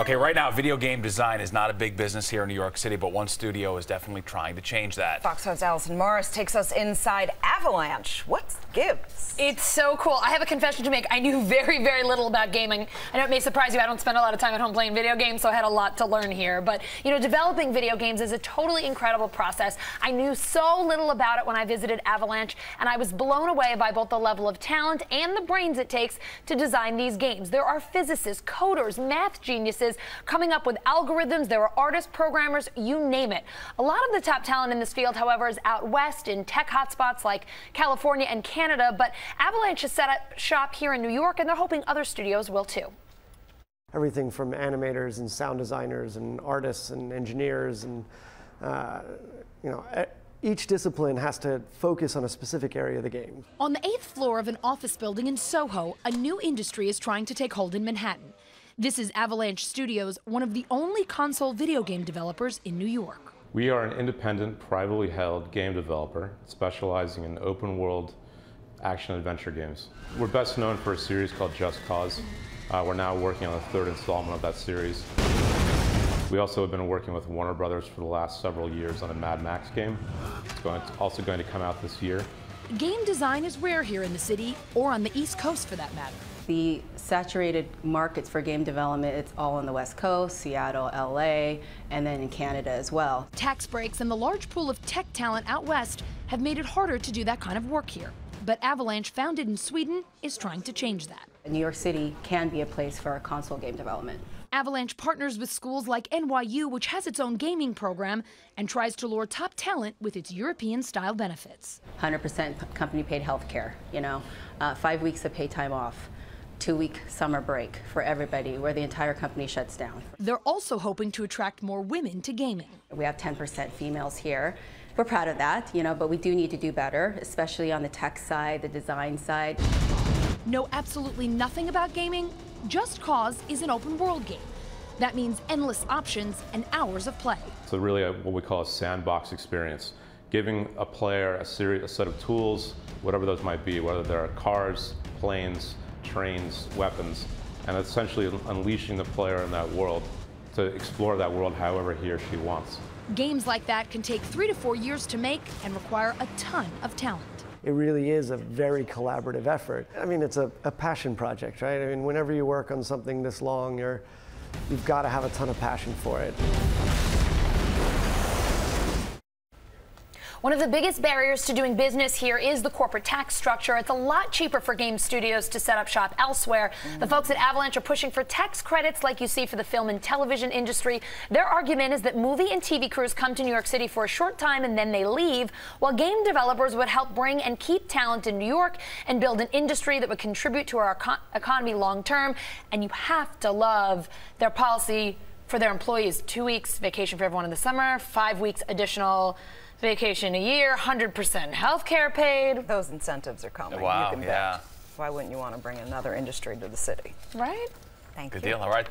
Okay, right now, video game design is not a big business here in New York City, but one studio is definitely trying to change that. Fox 5's Allison Morris takes us inside Avalanche. What gives? It's so cool. I have a confession to make. I knew very, very little about gaming. I know it may surprise you. I don't spend a lot of time at home playing video games, so I had a lot to learn here. But, you know, developing video games is a totally incredible process. I knew so little about it when I visited Avalanche, and I was blown away by both the level of talent and the brains it takes to design these games. There are physicists, coders, math geniuses coming up with algorithms. There are artists, programmers, you name it. A lot of the top talent in this field, however, is out west in tech hotspots like California and Canada, but Avalanche has set up shop here in New York, and they're hoping other studios will too. Everything from animators and sound designers and artists and engineers and each discipline has to focus on a specific area of the game. On the 8th floor of an office building in SoHo, a new industry is trying to take hold in Manhattan. This is Avalanche Studios, one of the only console video game developers in New York. We are an independent, privately held game developer specializing in open-world action-adventure games. We're best known for a series called Just Cause. We're now working on the third installment of that series. We also have been working with Warner Brothers for the last several years on a Mad Max game. It's also going to come out this year. Game design is rare here in the city, or on the East Coast for that matter. The saturated markets for game development, it's all on the West Coast, Seattle, LA, and then in Canada as well. Tax breaks and the large pool of tech talent out west have made it harder to do that kind of work here. But Avalanche, founded in Sweden, is trying to change that. New York City can be a place for console game development. Avalanche partners with schools like NYC, which has its own gaming program, and tries to lure top talent with its European-style benefits. 100% company-paid health care, 5 weeks of paid time off. 2-week summer break for everybody where the entire company shuts down. They're also hoping to attract more women to gaming. We have 10% females here. We're proud of that, but we do need to do better, especially on the tech side, the design side. Know absolutely nothing about gaming? Just Cause is an open world game. That means endless options and hours of play. So really what we call a sandbox experience, giving a player a set of tools, whatever those might be, whether they're cars, planes, trains, weapons, and essentially unleashing the player in that world to explore that world however he or she wants. Games like that can take 3 to 4 years to make and require a ton of talent. It really is a very collaborative effort. I mean, it's a passion project, right? I mean, whenever you work on something this long, you've got to have a ton of passion for it. One of the biggest barriers to doing business here is the corporate tax structure. It's a lot cheaper for game studios to set up shop elsewhere. The folks at Avalanche are pushing for tax credits like you see for the film and television industry. Their argument is that movie and TV crews come to New York City for a short time and then they leave, while game developers would help bring and keep talent in New York and build an industry that would contribute to our economy long term. And you have to love their policy for their employees. 2 weeks vacation for everyone in the summer, 5 weeks additional vacation a year, 100% health care paid. Those incentives are coming. Wow, you can bet. Why wouldn't you want to bring another industry to the city? Right? Thank you. Good deal. All right.